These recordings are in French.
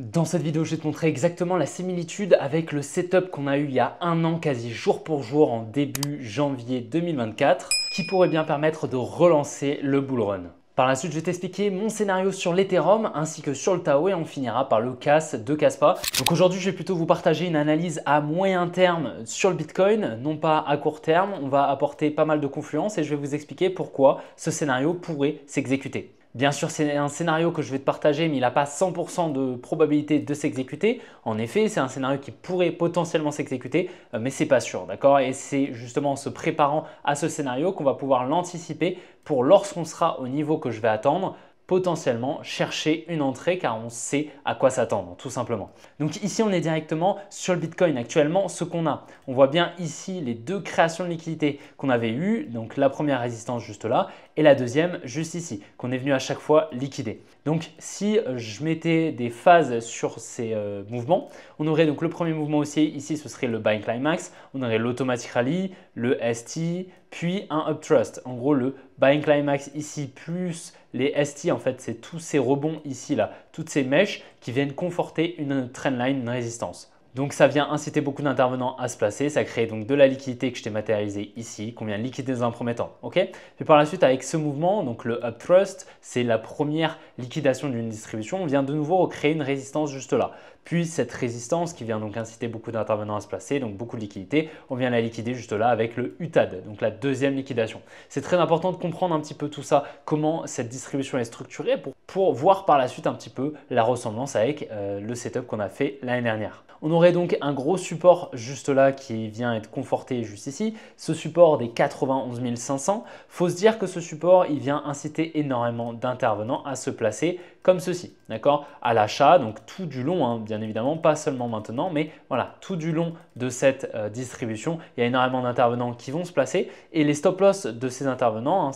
Dans cette vidéo, je vais te montrer exactement la similitude avec le setup qu'on a eu il y a un an, quasi jour pour jour en début janvier 2024, qui pourrait bien permettre de relancer le bull run. Par la suite, je vais t'expliquer mon scénario sur l'Ethereum ainsi que sur le Tao et on finira par le casse de Kaspa. Donc aujourd'hui, je vais plutôt vous partager une analyse à moyen terme sur le Bitcoin, non pas à court terme. On va apporter pas mal de confluence et je vais vous expliquer pourquoi ce scénario pourrait s'exécuter. Bien sûr, c'est un scénario que je vais te partager, mais il n'a pas 100% de probabilité de s'exécuter. En effet, c'est un scénario qui pourrait potentiellement s'exécuter, mais ce n'est pas sûr, d'accord? Et c'est justement en se préparant à ce scénario qu'on va pouvoir l'anticiper pour lorsqu'on sera au niveau que je vais attendre, potentiellement chercher une entrée car on sait à quoi s'attendre, tout simplement. Donc ici, on est directement sur le Bitcoin. Actuellement, ce qu'on a, on voit bien ici les deux créations de liquidités qu'on avait eues. Donc la première résistance juste là et la deuxième juste ici, qu'on est venu à chaque fois liquider. Donc si je mettais des phases sur ces mouvements, on aurait donc le premier mouvement haussier, ici ce serait le Buying Climax, on aurait l'Automatic Rally, le ST, puis un Uptrust. En gros, le Buying Climax ici plus les ST, en fait, c'est tous ces rebonds ici, là, toutes ces mèches qui viennent conforter une trendline, une résistance. Donc ça vient inciter beaucoup d'intervenants à se placer, ça crée donc de la liquidité que je t'ai matérialisée ici, qu'on vient liquider dans un premier temps. Puis par la suite avec ce mouvement, donc le Uptrust, c'est la première liquidation d'une distribution, on vient de nouveau recréer une résistance juste là. Puis cette résistance qui vient donc inciter beaucoup d'intervenants à se placer, donc beaucoup de liquidité, on vient la liquider juste là avec le UTAD, donc la deuxième liquidation. C'est très important de comprendre un petit peu tout ça, comment cette distribution est structurée pour voir par la suite un petit peu la ressemblance avec le setup qu'on a fait l'année dernière. On aurait donc un gros support juste là qui vient être conforté juste ici. Ce support des 91 500, il faut se dire que ce support, il vient inciter énormément d'intervenants à se placer comme ceci, d'accord? À l'achat, donc tout du long, hein, bien évidemment, pas seulement maintenant, mais voilà, tout du long de cette distribution, il y a énormément d'intervenants qui vont se placer et les stop loss de ces intervenants,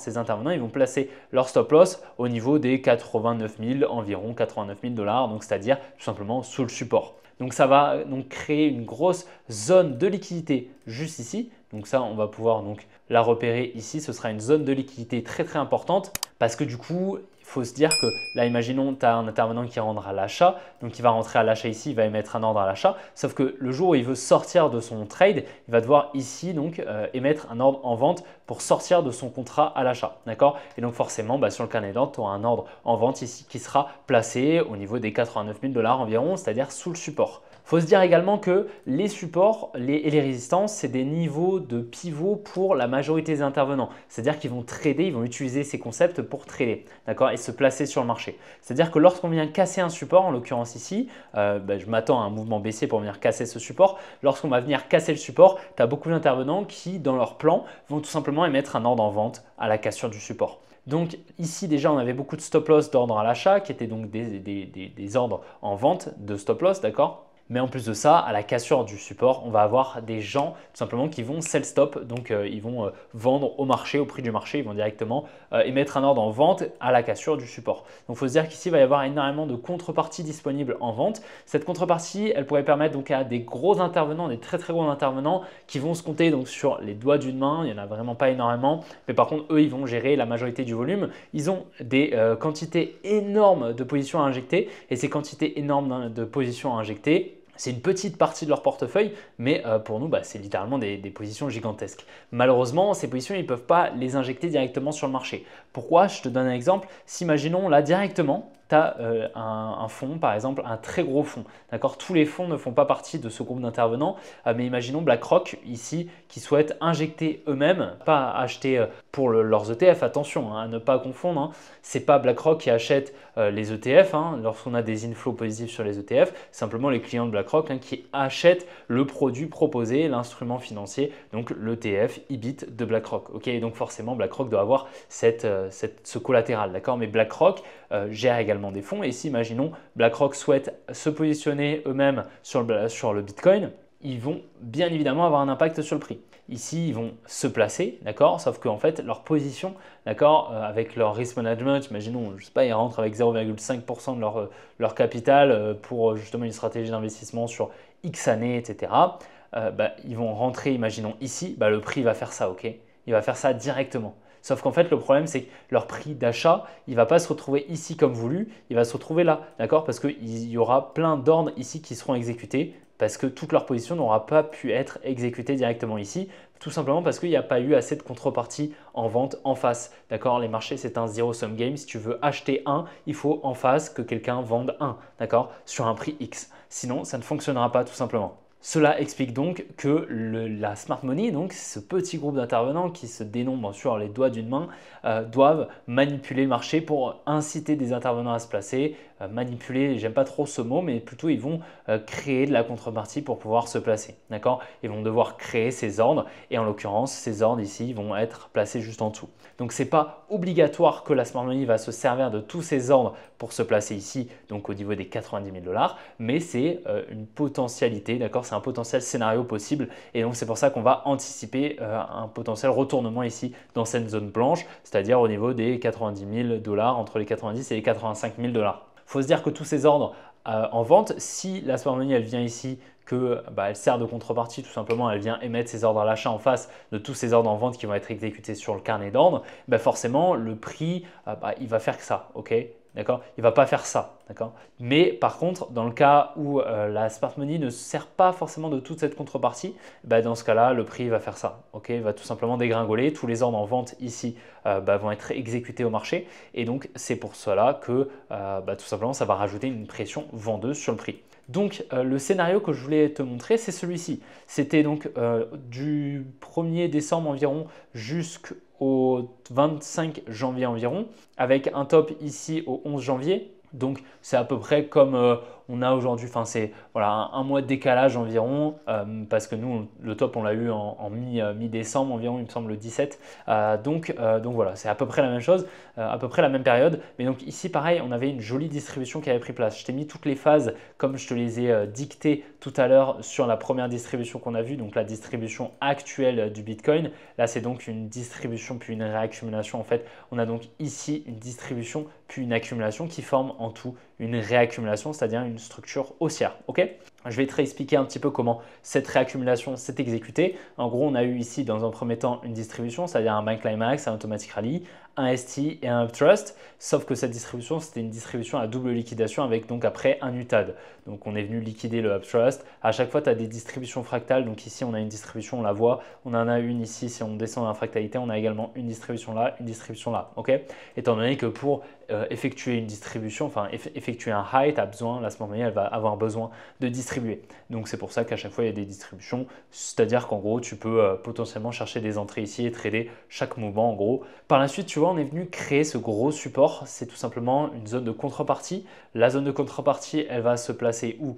ils vont placer leur stop loss au niveau des 89 000, environ 89 000 $, donc c'est-à-dire tout simplement sous le support. Donc ça va donc créer une grosse zone de liquidité juste ici. Donc ça, on va pouvoir donc la repérer ici. Ce sera une zone de liquidité très très importante parce que du coup, il faut se dire que là, imaginons, tu as un intervenant qui rentre à l'achat. Donc il va rentrer à l'achat ici, il va émettre un ordre à l'achat. Sauf que le jour où il veut sortir de son trade, il va devoir ici donc émettre un ordre en vente pour sortir de son contrat à l'achat. D'accord? Et donc forcément, sur le carnet d'ordre, tu auras un ordre en vente ici qui sera placé au niveau des 89 000 $ environ, c'est-à-dire sous le support. Il faut se dire également que les supports et les résistances, c'est des niveaux de pivot pour la majorité des intervenants. C'est-à-dire qu'ils vont trader, ils vont utiliser ces concepts pour trader, d'accord, et se placer sur le marché. C'est-à-dire que lorsqu'on vient casser un support, en l'occurrence ici, je m'attends à un mouvement baissier pour venir casser ce support. Lorsqu'on va venir casser le support, tu as beaucoup d'intervenants qui, dans leur plan, vont tout simplement émettre un ordre en vente à la cassure du support. Donc ici déjà on avait beaucoup de stop loss d'ordre à l'achat qui étaient donc des ordres en vente de stop loss, d'accord? Mais en plus de ça, à la cassure du support, on va avoir des gens tout simplement qui vont sell stop, donc ils vont vendre au marché, au prix du marché, ils vont directement émettre un ordre en vente à la cassure du support. Donc il faut se dire qu'ici, il va y avoir énormément de contreparties disponibles en vente. Cette contrepartie, elle pourrait permettre donc à des gros intervenants, des très très gros intervenants qui vont se compter donc sur les doigts d'une main, il n'y en a vraiment pas énormément, mais par contre, eux, ils vont gérer la majorité du volume. Ils ont des quantités énormes de positions à injecter et ces quantités énormes de positions à injecter, c'est une petite partie de leur portefeuille, mais pour nous, c'est littéralement des positions gigantesques. Malheureusement, ces positions, ils ne peuvent pas les injecter directement sur le marché. Pourquoi? Je te donne un exemple. Si imaginons là directement, tu as un fonds, par exemple, un très gros fonds. D'accord? Tous les fonds ne font pas partie de ce groupe d'intervenants, mais imaginons BlackRock ici qui souhaitent injecter eux-mêmes, pas acheter pour leurs ETF, attention à ne pas confondre. Ce n'est pas BlackRock qui achète les ETF. Lorsqu'on a des inflows positifs sur les ETF, simplement les clients de BlackRock qui achètent le produit proposé, l'instrument financier, donc l'ETF IBIT de BlackRock. Et donc forcément, BlackRock doit avoir ce collatéral. D'accord? Mais BlackRock gère également des fonds. Et si, imaginons, BlackRock souhaite se positionner eux-mêmes sur le Bitcoin, ils vont bien évidemment avoir un impact sur le prix. Ici, ils vont se placer, d'accord? Sauf qu'en fait, leur position, d'accord, avec leur risk management, imaginons, je sais pas, ils rentrent avec 0,5% de leur capital pour justement une stratégie d'investissement sur X années, etc. Ils vont rentrer, imaginons ici, le prix va faire ça, ok? Il va faire ça directement. Sauf qu'en fait, le problème, c'est que leur prix d'achat, il ne va pas se retrouver ici comme voulu, il va se retrouver là, d'accord? Parce qu'il y aura plein d'ordres ici qui seront exécutés parce que toute leur position n'aura pas pu être exécutée directement ici, tout simplement parce qu'il n'y a pas eu assez de contrepartie en vente en face. D'accord? Les marchés, c'est un zero-sum game. Si tu veux acheter un, il faut en face que quelqu'un vende un, d'accord? Sur un prix X. Sinon, ça ne fonctionnera pas tout simplement. Cela explique donc que la smart money, donc ce petit groupe d'intervenants qui se dénombre sur les doigts d'une main, doivent manipuler le marché pour inciter des intervenants à se placer. Manipuler, j'aime pas trop ce mot, mais plutôt ils vont créer de la contrepartie pour pouvoir se placer. D'accord? Ils vont devoir créer ces ordres et en l'occurrence, ces ordres ici vont être placés juste en dessous. Donc ce n'est pas obligatoire que la smart money va se servir de tous ces ordres pour se placer ici, donc au niveau des 90 000 $, mais c'est une potentialité, d'accord? C'est un potentiel scénario possible et donc c'est pour ça qu'on va anticiper un potentiel retournement ici dans cette zone blanche, c'est-à-dire au niveau des 90 000 $, entre les 90 et les 85 000 $. Il faut se dire que tous ces ordres en vente, si la smart money elle vient ici, que elle sert de contrepartie, tout simplement, elle vient émettre ses ordres à l'achat en face de tous ces ordres en vente qui vont être exécutés sur le carnet d'ordre, forcément le prix il va faire que ça, ok? D'accord? Il ne va pas faire ça, d'accord? Mais par contre, dans le cas où la smart money ne sert pas forcément de toute cette contrepartie, dans ce cas-là, le prix va faire ça, ok? Il va tout simplement dégringoler. Tous les ordres en vente ici vont être exécutés au marché et donc c'est pour cela que tout simplement ça va rajouter une pression vendeuse sur le prix. Donc le scénario que je voulais te montrer, c'est celui-ci. C'était donc du 1er décembre environ jusqu'au 25 janvier environ, avec un top ici au 11 janvier. Donc c'est à peu près comme on a aujourd'hui, enfin c'est voilà, un mois de décalage environ, parce que nous le top on l'a eu en mi-décembre environ, il me semble le 17. Donc voilà, c'est à peu près la même chose, à peu près la même période. Mais donc ici pareil, on avait une jolie distribution qui avait pris place. Je t'ai mis toutes les phases comme je te les ai dictées tout à l'heure sur la première distribution qu'on a vue, donc la distribution actuelle du Bitcoin. Là c'est donc une distribution puis une réaccumulation. En fait, on a donc ici une distribution puis une accumulation qui forment en tout une réaccumulation, c'est-à-dire une structure haussière. Ok? Je vais te réexpliquer un petit peu comment cette réaccumulation s'est exécutée. En gros, on a eu ici dans un premier temps une distribution, c'est-à-dire un buy climax, un automatic rally, un ST et un uptrust, sauf que cette distribution, c'était une distribution à double liquidation avec donc après un UTAD. Donc on est venu liquider le uptrust. À chaque fois, tu as des distributions fractales. Donc ici, on a une distribution, on la voit. On en a une ici, si on descend dans la fractalité, on a également une distribution là, une distribution là. Okay? Étant donné que pour effectuer une distribution, enfin effectuer un high, tu as besoin, la smart money, elle va avoir besoin de distribuer. Donc c'est pour ça qu'à chaque fois, il y a des distributions. C'est-à-dire qu'en gros, tu peux potentiellement chercher des entrées ici et trader chaque mouvement en gros. Par la suite, tu vois, on est venu créer ce gros support. C'est tout simplement une zone de contrepartie. La zone de contrepartie, elle va se placer où?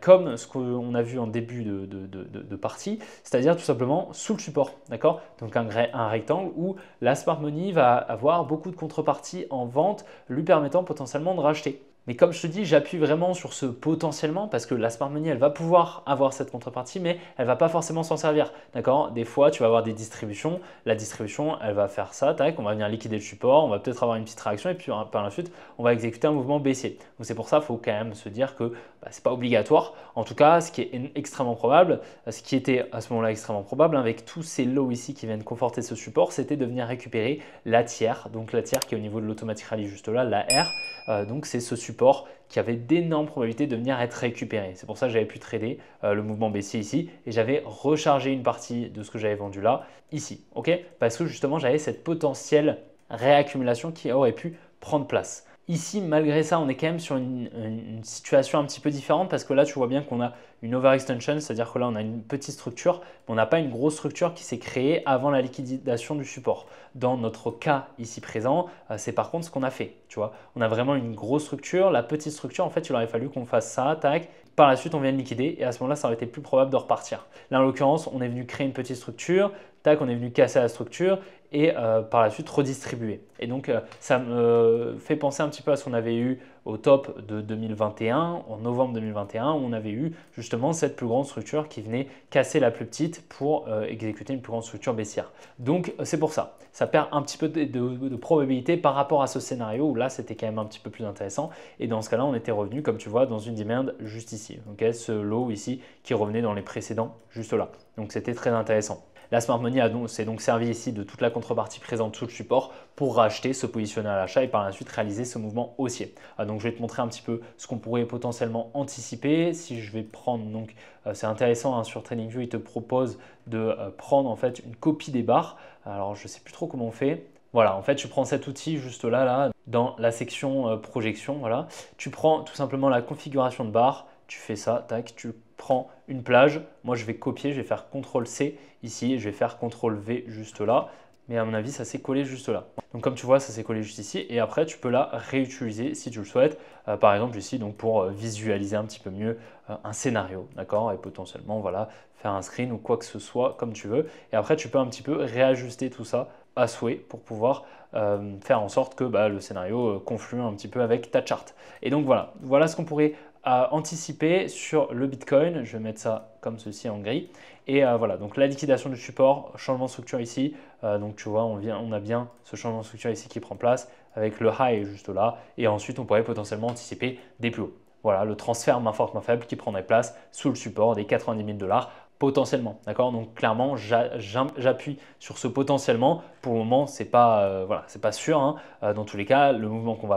Comme ce qu'on a vu en début de partie, c'est-à-dire tout simplement sous le support. D'accord? Donc un rectangle où la smart money va avoir beaucoup de contreparties en vente, lui permettant potentiellement de racheter. Mais comme je te dis, j'appuie vraiment sur ce potentiellement parce que la smart money, elle va pouvoir avoir cette contrepartie, mais elle ne va pas forcément s'en servir. D'accord? Des fois, tu vas avoir des distributions. La distribution, elle va faire ça. Tac, on va venir liquider le support. On va peut-être avoir une petite réaction et puis par la suite, on va exécuter un mouvement baissier. Donc c'est pour ça qu'il faut quand même se dire que ce n'est pas obligatoire. En tout cas, ce qui est extrêmement probable, ce qui était à ce moment-là extrêmement probable, avec tous ces lows ici qui viennent conforter ce support, c'était de venir récupérer la tiers. Donc la tiers qui est au niveau de l'automatic rally juste là, la R. Donc c'est ce support qui avait d'énormes probabilités de venir être récupéré. C'est pour ça que j'avais pu trader le mouvement baissier ici et j'avais rechargé une partie de ce que j'avais vendu là, ici. Okay? Parce que justement, j'avais cette potentielle réaccumulation qui aurait pu prendre place. Ici, malgré ça, on est quand même sur une situation un petit peu différente parce que là, tu vois bien qu'on a une overextension, c'est-à-dire que là, on a une petite structure, mais on n'a pas une grosse structure qui s'est créée avant la liquidation du support. Dans notre cas ici présent, c'est par contre ce qu'on a fait. Tu vois, on a vraiment une grosse structure. La petite structure, en fait, il aurait fallu qu'on fasse ça, tac. Par la suite, on vient de liquider et à ce moment-là, ça aurait été plus probable de repartir. Là, en l'occurrence, on est venu créer une petite structure, tac, on est venu casser la structure et par la suite redistribuer. Et donc, ça me fait penser un petit peu à ce qu'on avait eu au top de 2021, en novembre 2021, où on avait eu justement cette plus grande structure qui venait casser la plus petite pour exécuter une plus grande structure baissière. Donc, c'est pour ça. Ça perd un petit peu de probabilité par rapport à ce scénario où là, c'était quand même un petit peu plus intéressant. Et dans ce cas-là, on était revenu, comme tu vois, dans une demand juste ici. Okay, ce low ici qui revenait dans les précédents juste là. Donc, c'était très intéressant. La smart money s'est donc servi ici de toute la contrepartie présente sous le support pour racheter, se positionner à l'achat et par la suite réaliser ce mouvement haussier. Donc je vais te montrer un petit peu ce qu'on pourrait potentiellement anticiper. Si je vais prendre, donc c'est intéressant hein, sur TradingView, il te propose de prendre en fait une copie des barres. Alors je ne sais plus trop comment on fait. Voilà, en fait, tu prends cet outil juste là, dans la section projection. Voilà. Tu prends tout simplement la configuration de barre, tu fais ça, tac, tu prends une plage. Moi, je vais copier, je vais faire CTRL-C ici, et je vais faire CTRL-V juste là. Mais à mon avis, ça s'est collé juste là. Donc comme tu vois, ça s'est collé juste ici. Et après, tu peux la réutiliser si tu le souhaites. Par exemple ici, donc pour visualiser un petit peu mieux un scénario, d'accord? Et potentiellement, voilà, faire un screen ou quoi que ce soit comme tu veux. Et après, tu peux un petit peu réajuster tout ça à souhait pour pouvoir faire en sorte que le scénario conflue un petit peu avec ta charte. Et donc voilà ce qu'on pourrait anticiper sur le Bitcoin. Je vais mettre ça comme ceci en gris. Et voilà, donc la liquidation du support, changement de structure ici. Donc tu vois, on a bien ce changement de structure ici qui prend place avec le high juste là. Et ensuite, on pourrait potentiellement anticiper des plus hauts. Voilà, le transfert main forte, main faible qui prendrait place sous le support des 90 000 $. Potentiellement, d'accord? Donc clairement, j'appuie sur ce potentiellement. Pour le moment, c'est pas, c'est pas sûr. Hein. Dans tous les cas, le mouvement qu'on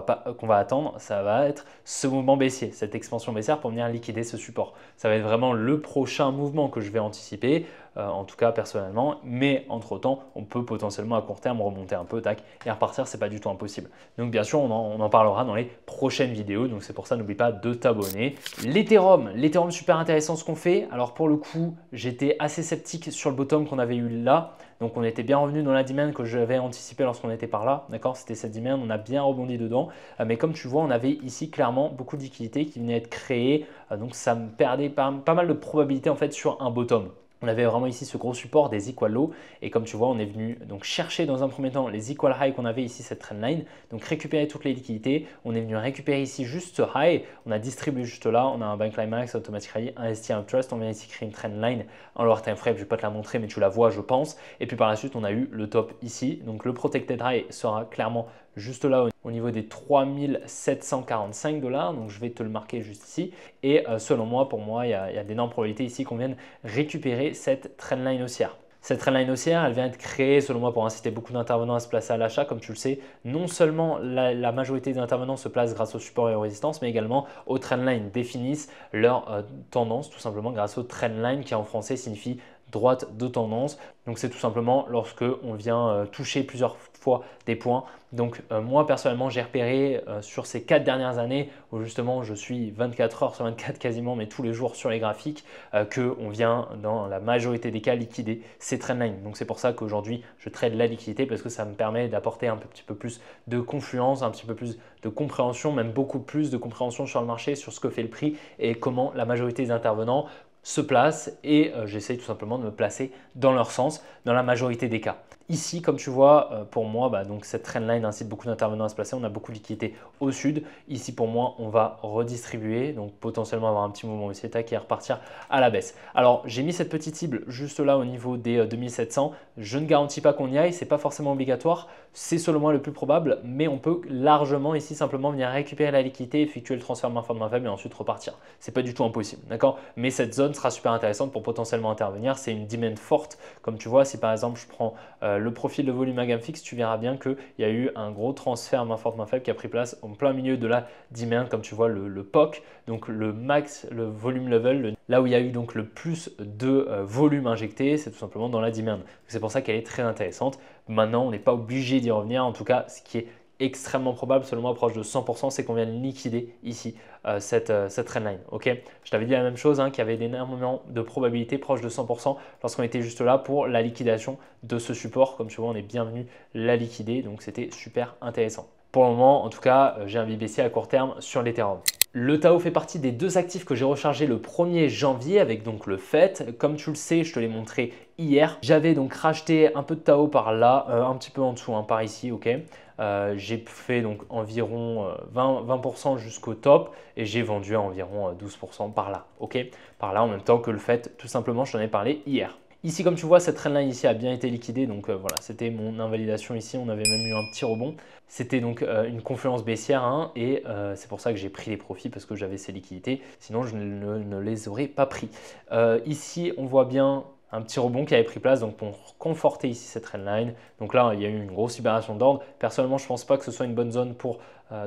va attendre, ça va être ce mouvement baissier, cette expansion baissière pour venir liquider ce support. Ça va être vraiment le prochain mouvement que je vais anticiper, en tout cas personnellement. Mais entre-temps, on peut potentiellement à court terme remonter un peu, tac, et repartir, c'est pas du tout impossible. Donc bien sûr, on en parlera dans les prochaines vidéos. Donc c'est pour ça, n'oublie pas de t'abonner. L'Ethereum, super intéressant ce qu'on fait. Alors pour le coup, j'étais assez sceptique sur le bottom qu'on avait eu là. Donc on était bien revenu dans la demand que j'avais anticipé lorsqu'on était par là. D'accord, c'était cette demand, on a bien rebondi dedans. Mais comme tu vois, on avait ici clairement beaucoup de liquidités qui venaient être créées. Donc ça me perdait pas mal de probabilité en fait sur un bottom. On avait vraiment ici ce gros support des equal low et comme tu vois, on est venu donc chercher dans un premier temps les equal high qu'on avait ici, cette trendline, donc récupérer toutes les liquidités. On est venu récupérer ici juste ce high, on a distribué juste là, on a un bank climax, automatic rally, un ST, un trust, on vient ici créer une trendline en lower time frame, je ne vais pas te la montrer mais tu la vois je pense. Et puis par la suite, on a eu le top ici, donc le protected high sera clairement juste là au niveau des 3745 $. Donc je vais te le marquer juste ici. Et selon moi, pour moi, il y a d'énormes probabilités ici qu'on vienne récupérer cette trendline haussière. Cette trendline haussière, elle vient être créée selon moi pour inciter beaucoup d'intervenants à se placer à l'achat. Comme tu le sais, non seulement la majorité des intervenants se placent grâce au support et aux résistances, mais également aux trendlines définissent leur tendance tout simplement grâce au trendline qui en français signifie droite de tendance. Donc c'est tout simplement lorsque on vient toucher plusieurs fois des points. Donc moi personnellement j'ai repéré sur ces 4 dernières années où justement je suis 24 heures sur 24 quasiment mais tous les jours sur les graphiques qu'on vient dans la majorité des cas liquider ces trendlines. Donc c'est pour ça qu'aujourd'hui je trade la liquidité parce que ça me permet d'apporter un petit peu plus de confluence, un petit peu plus de compréhension, même beaucoup plus de compréhension sur le marché, sur ce que fait le prix et comment la majorité des intervenants se placent et j'essaye tout simplement de me placer dans leur sens dans la majorité des cas. Ici, comme tu vois, pour moi, donc cette trendline incite beaucoup d'intervenants à se placer. On a beaucoup de liquidités au sud. Ici, pour moi, on va redistribuer, donc potentiellement avoir un petit mouvement aussi et repartir à la baisse. Alors, j'ai mis cette petite cible juste là au niveau des 2700. Je ne garantis pas qu'on y aille, ce n'est pas forcément obligatoire. C'est selon moi le plus probable, mais on peut largement ici simplement venir récupérer la liquidité, effectuer le transfert main forte, main faible et ensuite repartir. Ce n'est pas du tout impossible, d'accord? Mais cette zone sera super intéressante pour potentiellement intervenir. C'est une demand forte. Comme tu vois, si par exemple je prends le profil de volume à gamme fixe, tu verras bien qu'il y a eu un gros transfert main forte, main faible qui a pris place en plein milieu de la demand, comme tu vois le POC, donc le max, le volume level, là où il y a eu donc le plus de volume injecté, c'est tout simplement dans la demand. C'est pour ça qu'elle est très intéressante. Maintenant, on n'est pas obligé d'y revenir. En tout cas, ce qui est extrêmement probable, selon moi proche de 100%, c'est qu'on vienne liquider ici cette trendline. Okay, je t'avais dit la même chose, qu'il y avait énormément de probabilités proche de 100% lorsqu'on était juste là pour la liquidation de ce support. Comme tu vois, on est bien venu la liquider, donc c'était super intéressant. Pour le moment, en tout cas, j'ai un baissier à court terme sur l'Ethereum. Le Tao fait partie des 2 actifs que j'ai rechargés le 1er janvier avec donc le FET. Comme tu le sais, je te l'ai montré hier. J'avais donc racheté un peu de Tao par là, un petit peu en dessous, par ici, ok. J'ai fait donc environ 20% jusqu'au top et j'ai vendu à environ 12% par là, ok. Par là en même temps que le FET, tout simplement, je t'en ai parlé hier. Ici, comme tu vois, cette trendline ici a bien été liquidée. Donc voilà, c'était mon invalidation ici. On avait même eu un petit rebond. C'était donc une confluence baissière et c'est pour ça que j'ai pris les profits parce que j'avais ces liquidités. Sinon, je ne les aurais pas pris. Ici, on voit bien un petit rebond qui avait pris place donc pour conforter ici cette trendline. Donc là, il y a eu une grosse libération d'ordre. Personnellement, je ne pense pas que ce soit une bonne zone pour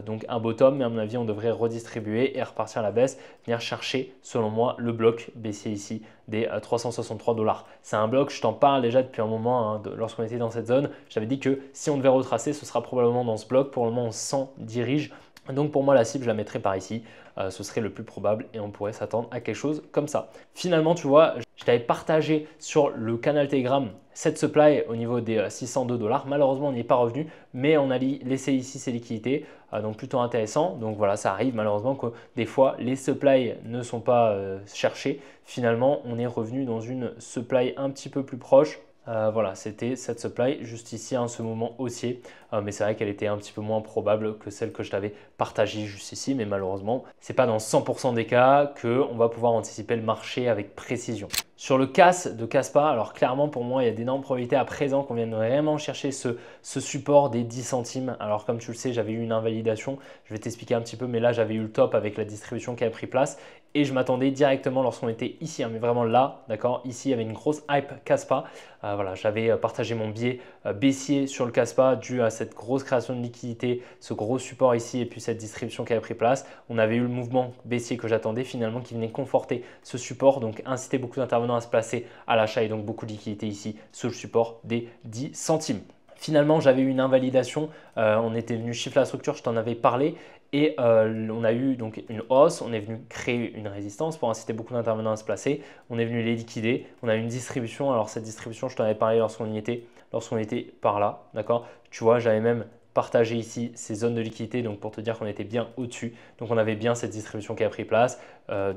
donc un bottom, mais à mon avis, on devrait redistribuer et repartir à la baisse, venir chercher, selon moi, le bloc baissier ici des 363 $. C'est un bloc, je t'en parle déjà depuis un moment, hein, lorsqu'on était dans cette zone. J'avais dit que si on devait retracer, ce sera probablement dans ce bloc. Pour le moment, on s'en dirige. Donc pour moi, la cible, je la mettrai par ici. Ce serait le plus probable et on pourrait s'attendre à quelque chose comme ça. Finalement, tu vois, je t'avais partagé sur le canal Telegram cette supply au niveau des 602 $. Malheureusement, on n'y est pas revenu, mais on a laissé ici ces liquidités, donc plutôt intéressant. Donc voilà, ça arrive malheureusement que des fois, les supplies ne sont pas cherchées. Finalement, on est revenu dans une supply un petit peu plus proche. Voilà, c'était cette supply juste ici à ce moment haussier, mais c'est vrai qu'elle était un petit peu moins probable que celle que je t'avais partagée juste ici, mais malheureusement, ce n'est pas dans 100% des cas qu'on va pouvoir anticiper le marché avec précision. Sur le CAS de Caspa, alors clairement pour moi, il y a d'énormes probabilités à présent qu'on vienne vraiment chercher ce support des 10 centimes. Alors comme tu le sais, j'avais eu une invalidation, je vais t'expliquer un petit peu, mais là j'avais eu le top avec la distribution qui a pris place et je m'attendais directement lorsqu'on était ici, hein, mais vraiment là, d'accord, ici il y avait une grosse hype Caspa. Voilà, j'avais partagé mon biais baissier sur le Caspa dû à cette grosse création de liquidité, ce gros support ici et puis cette distribution qui avait pris place. On avait eu le mouvement baissier que j'attendais finalement qui venait conforter ce support, donc inciter beaucoup d'intervenants à se placer à l'achat et donc beaucoup de liquidité ici sur le support des 10 centimes. Finalement, j'avais eu une invalidation, on était venu chiffrer la structure, je t'en avais parlé et on a eu donc une hausse, on est venu créer une résistance pour inciter beaucoup d'intervenants à se placer, on est venu les liquider, on a eu une distribution, alors cette distribution je t'en avais parlé lorsqu'on était par là, d'accord. Tu vois, j'avais même partagé ici ces zones de liquidité, donc pour te dire qu'on était bien au-dessus, donc on avait bien cette distribution qui a pris place,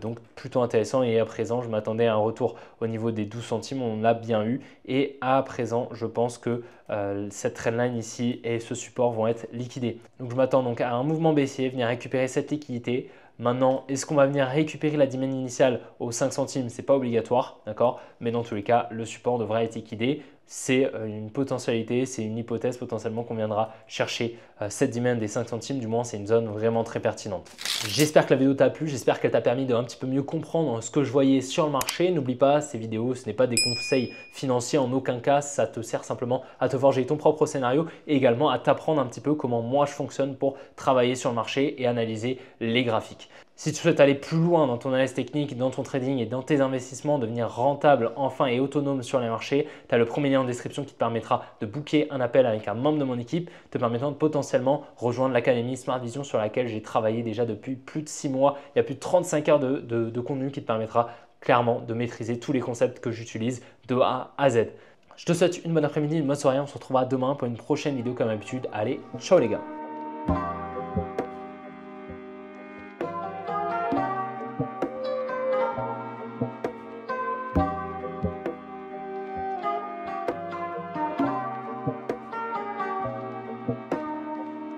donc plutôt intéressant et à présent je m'attendais à un retour au niveau des 12 centimes, on l'a bien eu et à présent je pense que cette trendline ici et ce support vont être liquidés. Donc je m'attends donc à un mouvement baissier, venir récupérer cette liquidité. Maintenant, est-ce qu'on va venir récupérer la demand initiale aux 5 centimes? Ce n'est pas obligatoire, d'accord? Mais dans tous les cas, le support devra être liquidé. C'est une potentialité, c'est une hypothèse potentiellement qu'on viendra chercher cette demand des 5 centimes. Du moins, c'est une zone vraiment très pertinente. J'espère que la vidéo t'a plu, j'espère qu'elle t'a permis de un petit peu mieux comprendre ce que je voyais sur le marché. N'oublie pas, ces vidéos, ce n'est pas des conseils financiers en aucun cas. Ça te sert simplement à te forger ton propre scénario et également à t'apprendre un petit peu comment moi je fonctionne pour travailler sur le marché et analyser les graphiques. Si tu souhaites aller plus loin dans ton analyse technique, dans ton trading et dans tes investissements, devenir rentable enfin et autonome sur les marchés, tu as le premier lien en description qui te permettra de booker un appel avec un membre de mon équipe, te permettant de potentiellement rejoindre l'académie Smart Vision sur laquelle j'ai travaillé déjà depuis plus de 6 mois. Il y a plus de 35 heures de contenu qui te permettra clairement de maîtriser tous les concepts que j'utilise de A à Z. Je te souhaite une bonne après-midi, une bonne soirée. On se retrouvera demain pour une prochaine vidéo comme d'habitude. Allez, ciao les gars!